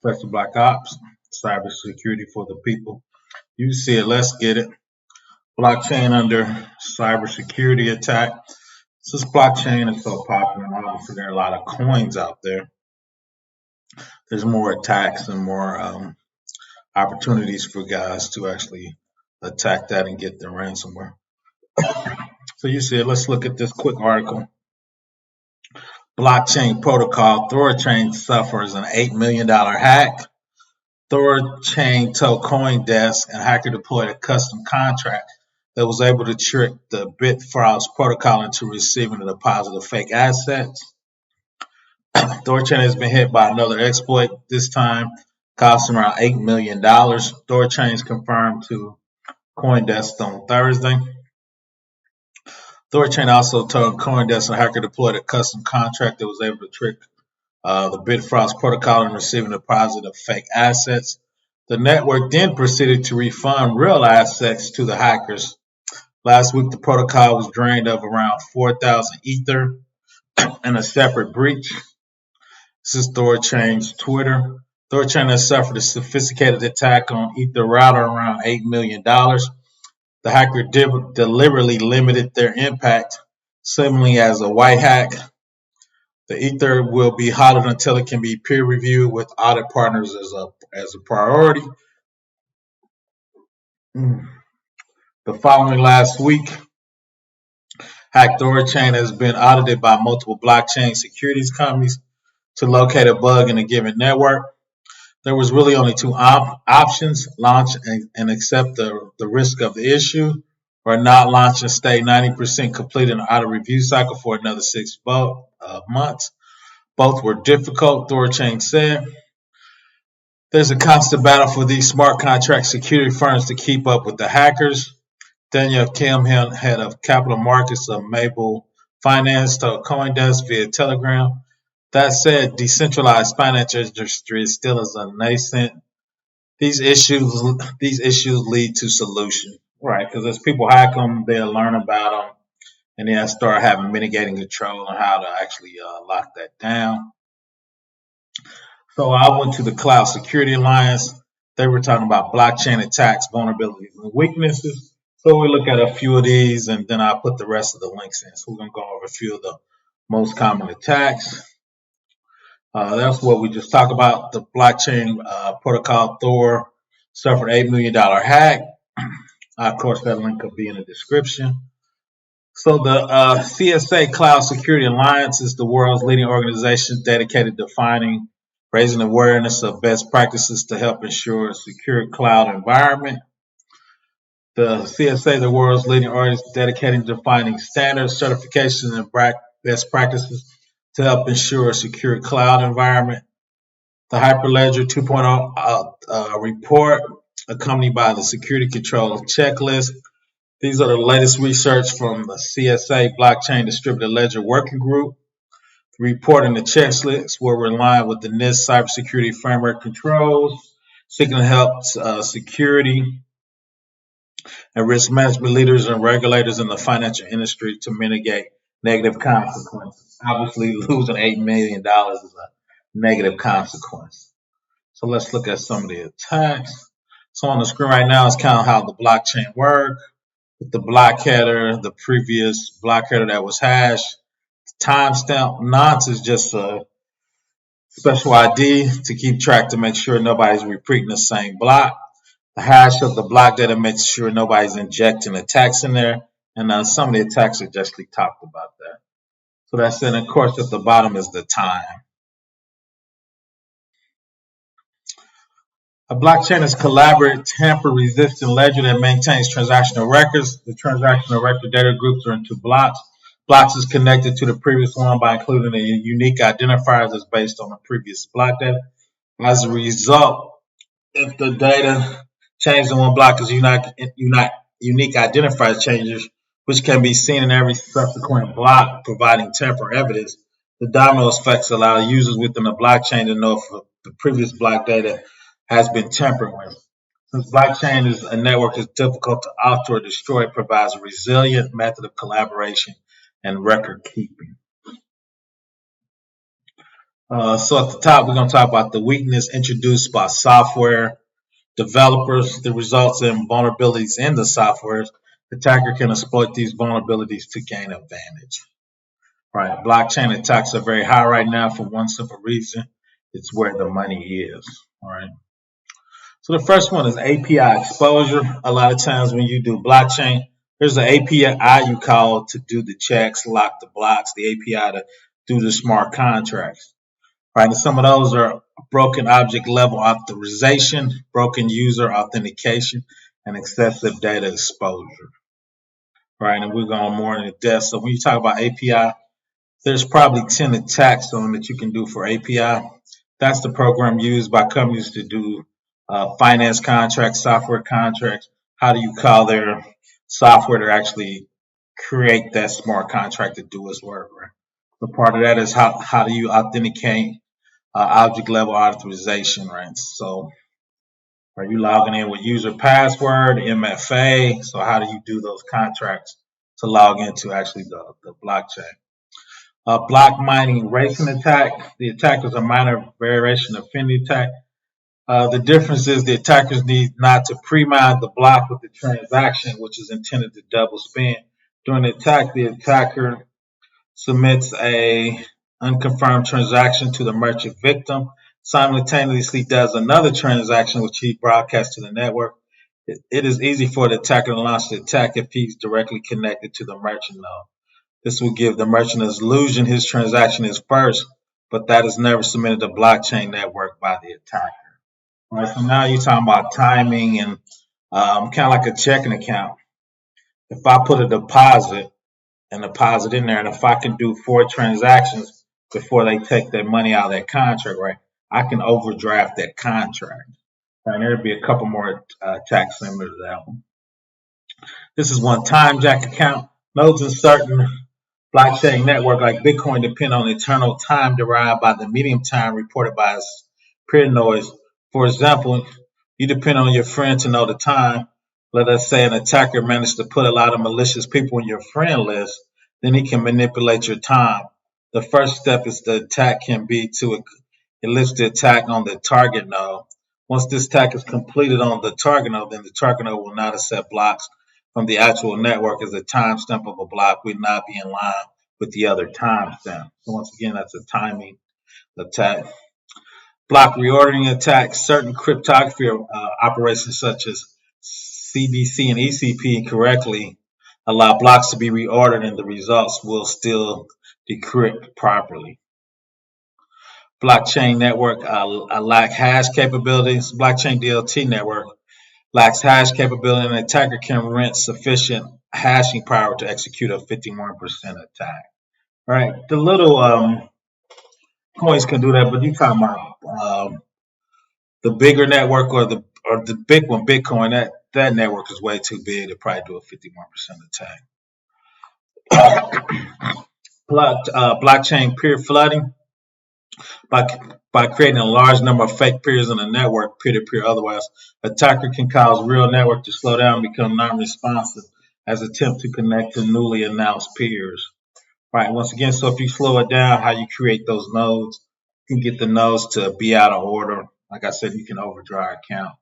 ProfessorBlackOps, Cybersecurity for the people. You see it, let's get it. Blockchain under cybersecurity attack. Since blockchain is so popular, obviously there are a lot of coins out there. There's more attacks and more opportunities for guys to actually attack that and get the ransomware. So you see it, let's look at this quick article. Blockchain protocol, Reordering suffers an $8 million hack. Reordering told CoinDesk and hacker deployed a custom contract that was able to trick the Bitcoin protocol into receiving a deposit of fake assets. Reordering has been hit by another exploit, this time costing around $8 million. Reordering is confirmed to CoinDesk on Thursday. Reordering also told CoinDesk and hacker deployed a custom contract that was able to trick the Bitcoin protocol in receiving a deposit of fake assets. The network then proceeded to refund real assets to the hackers. Last week, the protocol was drained of around 4,000 Ether in a separate breach. This is Reordring's Twitter. Reordring has suffered a sophisticated attack on Ether router around $8 million. The hacker deliberately limited their impact, similarly as a white hack. The Ether will be hollowed until it can be peer-reviewed with audit partners as a priority. The following last week, hacked Reordring has been audited by multiple blockchain securities companies to locate a bug in a given network. There was really only two options: launch and accept the risk of the issue, or not launch and stay 90% complete in an audit review cycle for another 6 months. Both were difficult, Reordring said. There's a constant battle for these smart contract security firms to keep up with the hackers. Daniel Kim, head of capital markets of Mabel Finance, told CoinDesk via Telegram. That said, decentralized financial industry is still as a nascent. These issues lead to solutions, right? Because as people hack them, they'll learn about them, and then start having mitigating control on how to actually lock that down. So I went to the Cloud Security Alliance. They were talking about blockchain attacks, vulnerabilities, and weaknesses. So we look at a few of these, and then I'll put the rest of the links in. So we're going to go over a few of the most common attacks. That's what we just talked about. The blockchain protocol Thor suffered $8 million hack. Of course, that link will be in the description. So the CSA Cloud Security Alliance is the world's leading organization dedicated to raising awareness of best practices to help ensure a secure cloud environment. The CSA, the world's leading organization dedicated to defining standards, certifications, and best practices to help ensure a secure cloud environment. The Hyperledger 2.0 report, accompanied by the security control checklist. These are the latest research from the CSA Blockchain Distributed Ledger Working Group. The report and the checklist were in line with the NIST Cybersecurity Framework controls, seeking to help security and risk management leaders and regulators in the financial industry to mitigate negative consequences. Obviously, losing $8 million is a negative consequence. So let's look at some of the attacks. So on the screen right now is kind of how the blockchain works. With the block header, the previous block header that was hashed. Timestamp nonce is just a special ID to keep track to make sure nobody's repeating the same block. The hash of the block data makes sure nobody's injecting attacks in there. And some of the attacks are just talked about that. So that's it. And of course, at the bottom is the time. A blockchain is a collaborative, tamper-resistant ledger that maintains transactional records. The transactional record data groups are into blocks. Blocks is connected to the previous one by including a unique identifier that's based on the previous block data. As a result, if the data changed in one block is unique identifier changes, which can be seen in every subsequent block, providing tamper evidence. The domino effects allow users within the blockchain to know if the previous block data has been tampered with. Since blockchain is a network is difficult to alter or destroy, it provides a resilient method of collaboration and record keeping. So at the top, we're going to talk about the weakness introduced by software developers that results in vulnerabilities in the software. The attacker can exploit these vulnerabilities to gain advantage. Right. Blockchain attacks are very high right now for one simple reason. It's where the money is. All right. So the first one is API exposure. A lot of times when you do blockchain, there's an API you call to do the checks, lock the blocks, the API to do the smart contracts. Right. And some of those are broken object level authorization, broken user authentication, and excessive data exposure. Right. And we're going more into depth. So when you talk about API, there's probably 10 attacks on that you can do for API. That's the program used by companies to do finance contracts, software contracts. How do you call their software to actually create that smart contract to do its work? Right? But part of that is how do you authenticate object level authorization, right? So are you logging in with user password, MFA? So how do you do those contracts to log into actually the blockchain? Block mining racing attack. The attack is a minor variation of Findy attack. The difference is the attackers need not to pre-mine the block with the transaction, which is intended to double spend. During the attack, the attacker submits a unconfirmed transaction to the merchant victim, simultaneously does another transaction which he broadcasts to the network. It is easy for the attacker to launch the attack if he's directly connected to the merchant node. This will give the merchant an illusion his transaction is first, but that is never submitted to blockchain network by the attacker. All right, so now you're talking about timing and kind of like a checking account. If I put a deposit and deposit in there, and if I can do 4 transactions before they take their money out of that contract, right, I can overdraft that contract. And there'll be a couple more attacks similar to that one. This is one time jack account. Nodes in certain blockchain network like BitCoin depend on internal time derived by the median time reported by its peer noise. For example, you depend on your friend to know the time. Let us say an attacker managed to put a lot of malicious people in your friend list, then he can manipulate your time. The first step is the attack can be to elicit the attack on the target node. Once this attack is completed on the target node, then the target node will not accept blocks from the actual network as a timestamp of a block would not be in line with the other timestamp. So once again, that's a timing attack. Block reordering attacks. Certain cryptography operations such as CBC and ECP incorrectly allow blocks to be reordered and the results will still decrypt properly. Blockchain network lack hash capabilities. Blockchain DLT network lacks hash capability, and an attacker can rent sufficient hashing power to execute a 51% attack. Right? The little coins can do that, but you talking about the bigger network or the big one, Bitcoin. That network is way too big to probably do a 51% attack. Blockchain peer flooding. By, by creating a large number of fake peers in a network, peer-to-peer otherwise, attacker can cause real network to slow down and become non-responsive as attempt to connect to newly announced peers. Right, once again, so if you slow it down, how you create those nodes, you can get the nodes to be out of order. Like I said, you can overdraw an account.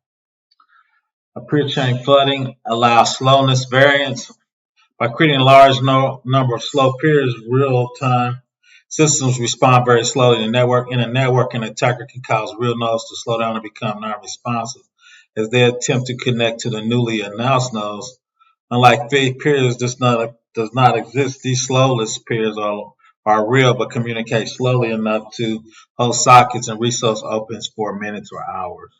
A peer chain flooding allows slowness variance. By creating a large number of slow peers real time, systems respond very slowly to the network. In a network, an attacker can cause real nodes to slow down and become non-responsive as they attempt to connect to the newly announced nodes. Unlike fake peers, this does not exist. These slowless peers are real but communicate slowly enough to hold sockets and resource opens for minutes or hours.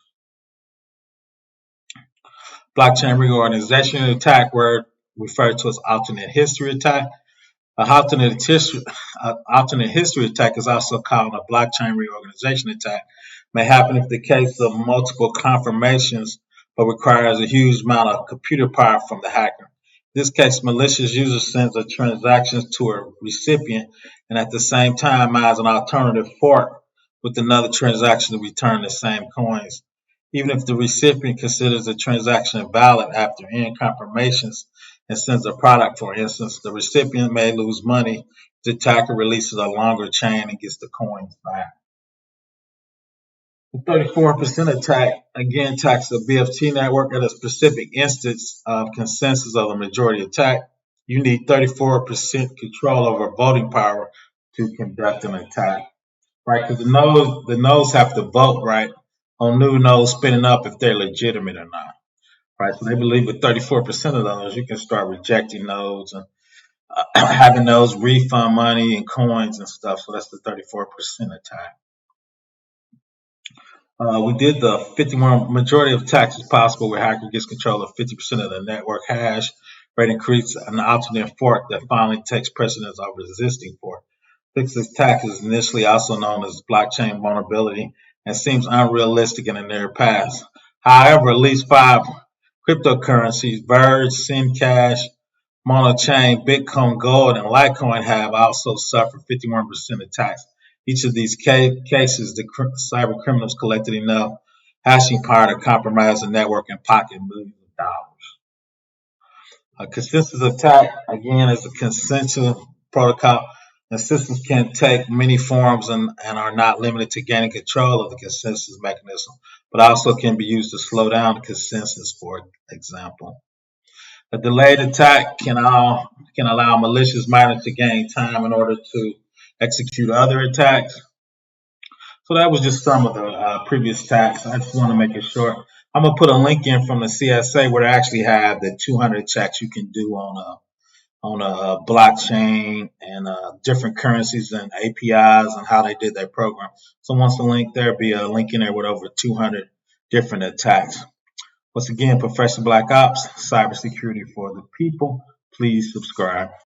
Blockchain reorganization attack, word referred to as alternate history attack. An alternate history attack is also called a blockchain reorganization attack. May happen if the case of multiple confirmations, but requires a huge amount of computer power from the hacker. In this case, malicious user sends a transaction to a recipient and at the same time mines an alternative fork with another transaction to return the same coins. Even if the recipient considers the transaction valid after n confirmations and sends a product, for instance, the recipient may lose money. The attacker releases a longer chain and gets the coins back. The 34% attack again attacks the BFT network at a specific instance of consensus of the majority attack. You need 34% control over voting power to conduct an attack, right? Because the nodes have to vote, right, on new nodes spinning up if they're legitimate or not, right? So they believe with 34% of those, you can start rejecting nodes and having those refund money and coins and stuff. So that's the 34% attack. We did the 51 majority of attacks is possible where hacker gets control of 50% of the network hash. Rate increase an alternate fork that finally takes precedence over the existing fork. This attack is initially also known as blockchain vulnerability and seems unrealistic in the near past. However, at least 5 cryptocurrencies, Verge, Cash, Monochain, Bitcoin, Gold, and Litecoin have also suffered 51% attacks. Each of these cases, the cyber criminals collected enough hashing power to compromise the network and pocket millions of dollars. A consensus attack, again, is a consensus protocol. The systems can take many forms and are not limited to gaining control of the consensus mechanism, but also can be used to slow down the consensus, for example. A delayed attack can allow malicious miners to gain time in order to execute other attacks. So that was just some of the previous attacks. I just want to make it short. I'm going to put a link in from the CSA where they actually have the 200 attacks you can do on a blockchain and different currencies and APIs and how they did their program. So once the link there, be a link in there with over 200 different attacks. Once again, Professor Black Ops, cybersecurity for the people. Please subscribe.